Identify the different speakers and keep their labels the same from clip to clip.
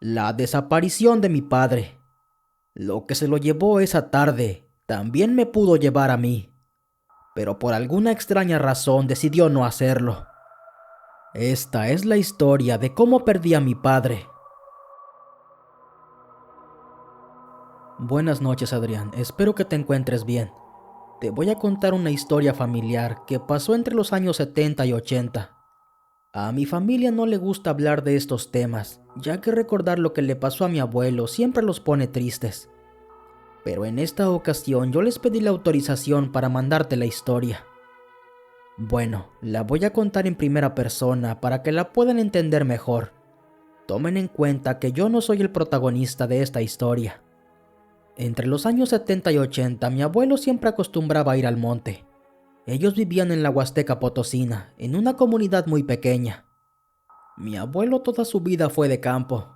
Speaker 1: La desaparición de mi padre. Lo que se lo llevó esa tarde también me pudo llevar a mí, pero por alguna extraña razón decidió no hacerlo. Esta es la historia de cómo perdí a mi padre. Buenas noches, Adrián. Espero que te encuentres bien. Te voy a contar una historia familiar que pasó entre los años 70 y 80. A mi familia no le gusta hablar de estos temas, ya que recordar lo que le pasó a mi abuelo siempre los pone tristes. Pero en esta ocasión yo les pedí la autorización para mandarte la historia. Bueno, la voy a contar en primera persona para que la puedan entender mejor. Tomen en cuenta que yo no soy el protagonista de esta historia. Entre los años 70 y 80, mi abuelo siempre acostumbraba a ir al monte. Ellos vivían en la Huasteca Potosina, en una comunidad muy pequeña. Mi abuelo toda su vida fue de campo.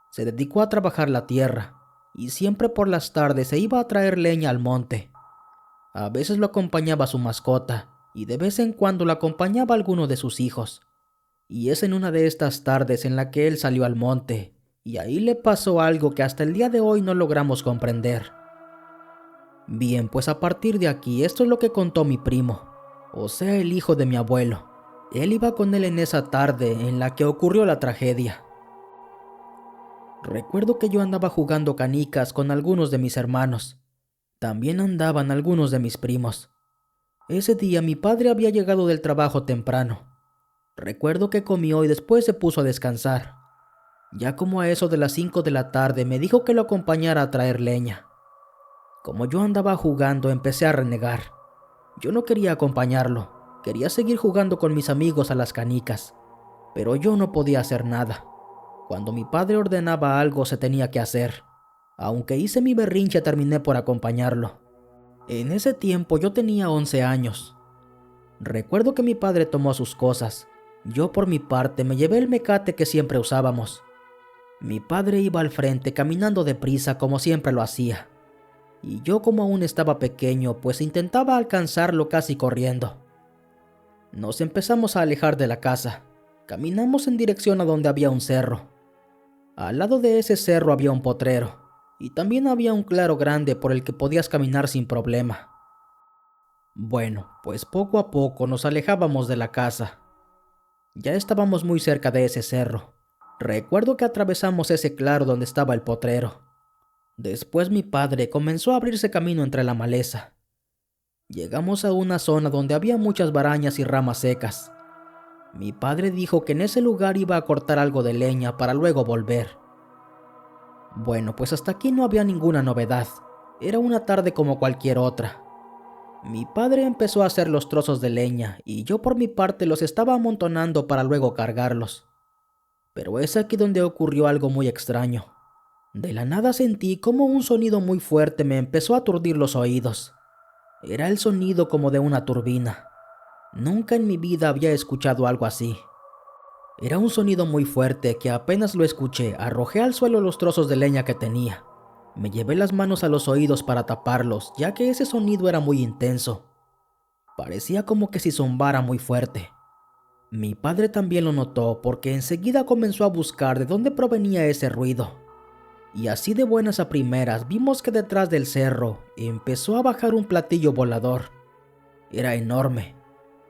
Speaker 1: Se dedicó a trabajar la tierra, y siempre por las tardes se iba a traer leña al monte. A veces lo acompañaba su mascota, y de vez en cuando lo acompañaba alguno de sus hijos. Y es en una de estas tardes en la que él salió al monte, y ahí le pasó algo que hasta el día de hoy no logramos comprender. Bien, pues a partir de aquí, esto es lo que contó mi primo, o sea, el hijo de mi abuelo. Él iba con él en esa tarde en la que ocurrió la tragedia. Recuerdo que yo andaba jugando canicas con algunos de mis hermanos. También andaban algunos de mis primos. Ese día mi padre había llegado del trabajo temprano. Recuerdo que comió y después se puso a descansar. Ya como a eso de las 5 de la tarde me dijo que lo acompañara a traer leña. Como yo andaba jugando, empecé a renegar. Yo no quería acompañarlo, quería seguir jugando con mis amigos a las canicas, pero yo no podía hacer nada. Cuando mi padre ordenaba algo se tenía que hacer. Aunque hice mi berrinche, terminé por acompañarlo. En ese tiempo yo tenía 11 años. Recuerdo que mi padre tomó sus cosas. Yo por mi parte me llevé el mecate que siempre usábamos. Mi padre iba al frente caminando deprisa como siempre lo hacía. Y yo como aún estaba pequeño, pues intentaba alcanzarlo casi corriendo. Nos empezamos a alejar de la casa. Caminamos en dirección a donde había un cerro. Al lado de ese cerro había un potrero, y también había un claro grande por el que podías caminar sin problema. Bueno, pues poco a poco nos alejábamos de la casa. Ya estábamos muy cerca de ese cerro. Recuerdo que atravesamos ese claro donde estaba el potrero. Después mi padre comenzó a abrirse camino entre la maleza. Llegamos a una zona donde había muchas barañas y ramas secas. Mi padre dijo que en ese lugar iba a cortar algo de leña para luego volver. Bueno, pues hasta aquí no había ninguna novedad. Era una tarde como cualquier otra. Mi padre empezó a hacer los trozos de leña y yo por mi parte los estaba amontonando para luego cargarlos. Pero es aquí donde ocurrió algo muy extraño. De la nada sentí como un sonido muy fuerte me empezó a aturdir los oídos. Era el sonido como de una turbina. Nunca en mi vida había escuchado algo así. Era un sonido muy fuerte que apenas lo escuché, arrojé al suelo los trozos de leña que tenía. Me llevé las manos a los oídos para taparlos, ya que ese sonido era muy intenso. Parecía como que si zumbara muy fuerte. Mi padre también lo notó porque enseguida comenzó a buscar de dónde provenía ese ruido. Y así de buenas a primeras vimos que detrás del cerro empezó a bajar un platillo volador. Era enorme.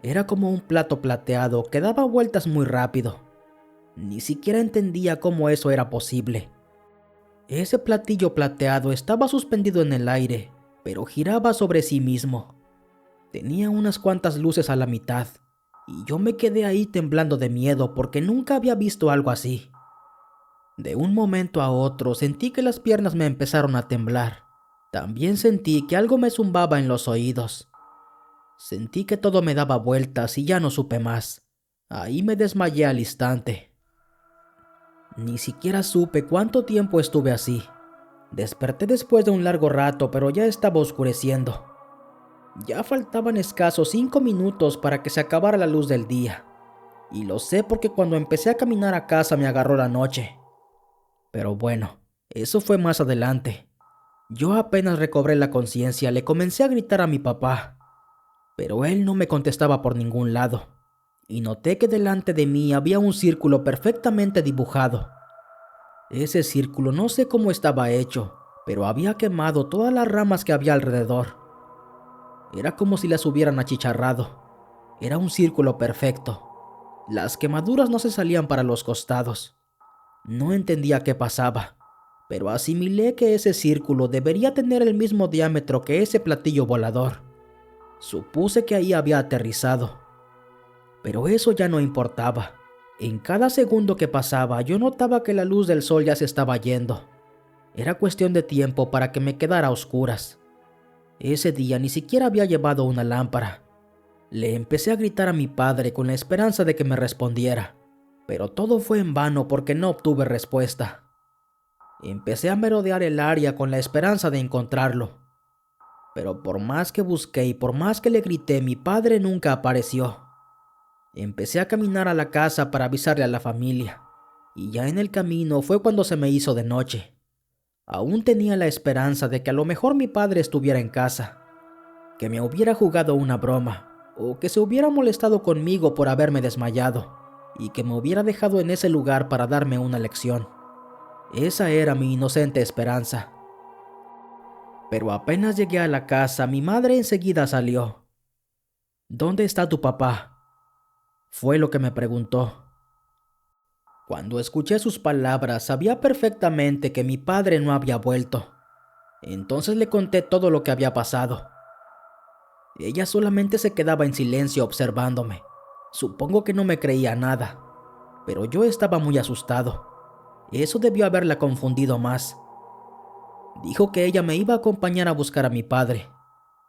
Speaker 1: Era como un plato plateado que daba vueltas muy rápido. Ni siquiera entendía cómo eso era posible. Ese platillo plateado estaba suspendido en el aire, pero giraba sobre sí mismo. Tenía unas cuantas luces a la mitad, y yo me quedé ahí temblando de miedo porque nunca había visto algo así. De un momento a otro sentí que las piernas me empezaron a temblar. También sentí que algo me zumbaba en los oídos. Sentí que todo me daba vueltas y ya no supe más. Ahí me desmayé al instante. Ni siquiera supe cuánto tiempo estuve así. Desperté después de un largo rato, pero ya estaba oscureciendo. Ya faltaban escasos 5 minutos para que se acabara la luz del día. Y lo sé porque cuando empecé a caminar a casa me agarró la noche. Pero bueno, eso fue más adelante. Yo apenas recobré la conciencia, le comencé a gritar a mi papá. Pero él no me contestaba por ningún lado. Y noté que delante de mí había un círculo perfectamente dibujado. Ese círculo no sé cómo estaba hecho, pero había quemado todas las ramas que había alrededor. Era como si las hubieran achicharrado. Era un círculo perfecto. Las quemaduras no se salían para los costados. No entendía qué pasaba, pero asimilé que ese círculo debería tener el mismo diámetro que ese platillo volador. Supuse que ahí había aterrizado. Pero eso ya no importaba. En cada segundo que pasaba yo notaba que la luz del sol ya se estaba yendo. Era cuestión de tiempo para que me quedara a oscuras. Ese día ni siquiera había llevado una lámpara. Le empecé a gritar a mi padre con la esperanza de que me respondiera, pero todo fue en vano porque no obtuve respuesta. Empecé a merodear el área con la esperanza de encontrarlo, pero por más que busqué y por más que le grité, mi padre nunca apareció. Empecé a caminar a la casa para avisarle a la familia, y ya en el camino fue cuando se me hizo de noche. Aún tenía la esperanza de que a lo mejor mi padre estuviera en casa, que me hubiera jugado una broma, o que se hubiera molestado conmigo por haberme desmayado, y que me hubiera dejado en ese lugar para darme una lección. Esa era mi inocente esperanza. Pero apenas llegué a la casa, mi madre enseguida salió. ¿Dónde está tu papá?, fue lo que me preguntó. Cuando escuché sus palabras, sabía perfectamente que mi padre no había vuelto. Entonces le conté todo lo que había pasado. Ella solamente se quedaba en silencio observándome. Supongo que no me creía nada, pero yo estaba muy asustado. Eso debió haberla confundido más. Dijo que ella me iba a acompañar a buscar a mi padre.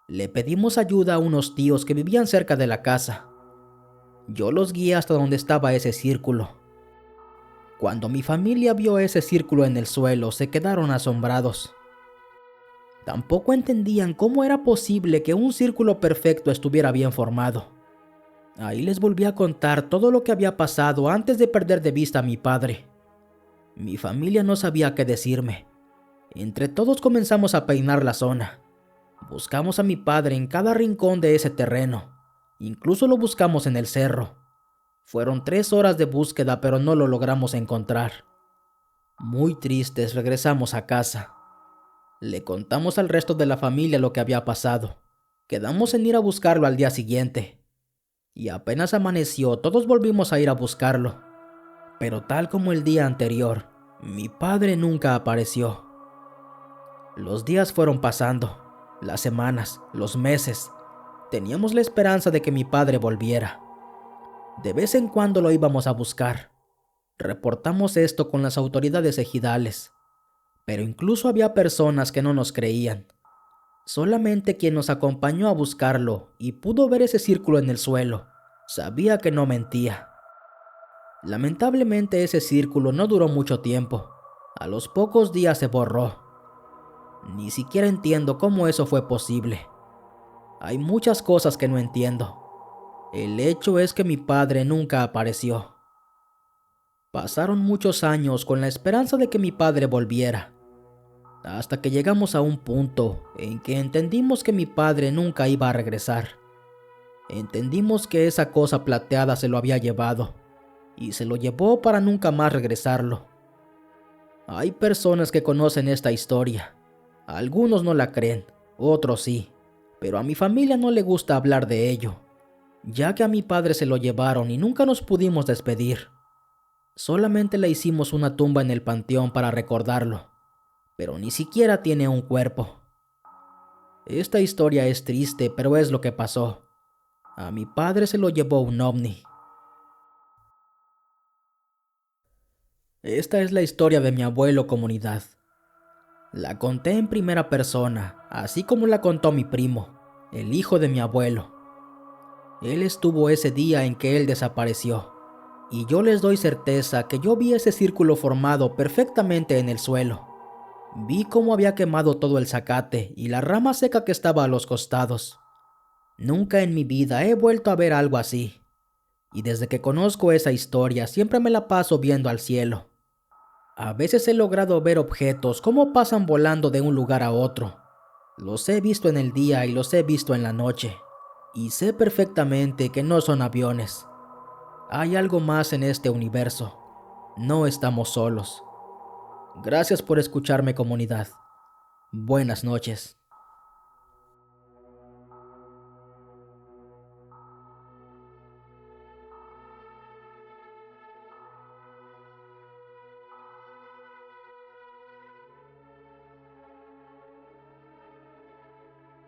Speaker 1: Le pedimos ayuda a unos tíos que vivían cerca de la casa. Yo los guié hasta donde estaba ese círculo. Cuando mi familia vio ese círculo en el suelo, se quedaron asombrados. Tampoco entendían cómo era posible que un círculo perfecto estuviera bien formado. Ahí les volví a contar todo lo que había pasado antes de perder de vista a mi padre. Mi familia no sabía qué decirme. Entre todos comenzamos a peinar la zona. Buscamos a mi padre en cada rincón de ese terreno. Incluso lo buscamos en el cerro. Fueron 3 horas de búsqueda, pero no lo logramos encontrar. Muy tristes, regresamos a casa. Le contamos al resto de la familia lo que había pasado. Quedamos en ir a buscarlo al día siguiente. Y apenas amaneció, todos volvimos a ir a buscarlo. Pero tal como el día anterior, mi padre nunca apareció. Los días fueron pasando, las semanas, los meses. Teníamos la esperanza de que mi padre volviera. De vez en cuando lo íbamos a buscar. Reportamos esto con las autoridades ejidales, pero incluso había personas que no nos creían. Solamente quien nos acompañó a buscarlo y pudo ver ese círculo en el suelo, sabía que no mentía. Lamentablemente ese círculo no duró mucho tiempo. A los pocos días se borró. Ni siquiera entiendo cómo eso fue posible. Hay muchas cosas que no entiendo. El hecho es que mi padre nunca apareció. Pasaron muchos años con la esperanza de que mi padre volviera, hasta que llegamos a un punto en que entendimos que mi padre nunca iba a regresar. Entendimos que esa cosa plateada se lo había llevado, y se lo llevó para nunca más regresarlo. Hay personas que conocen esta historia. Algunos no la creen, otros sí, pero a mi familia no le gusta hablar de ello, ya que a mi padre se lo llevaron y nunca nos pudimos despedir. Solamente le hicimos una tumba en el panteón para recordarlo, pero ni siquiera tiene un cuerpo. Esta historia es triste, pero es lo que pasó. A mi padre se lo llevó un ovni. Esta es la historia de mi abuelo comunidad. La conté en primera persona, así como la contó mi primo, el hijo de mi abuelo. Él estuvo ese día en que él desapareció, y yo les doy certeza que yo vi ese círculo formado perfectamente en el suelo. Vi cómo había quemado todo el zacate y la rama seca que estaba a los costados. Nunca en mi vida he vuelto a ver algo así, y desde que conozco esa historia siempre me la paso viendo al cielo. A veces he logrado ver objetos cómo pasan volando de un lugar a otro. Los he visto en el día y los he visto en la noche, y sé perfectamente que no son aviones. Hay algo más en este universo. No estamos solos. Gracias por escucharme, comunidad. Buenas noches.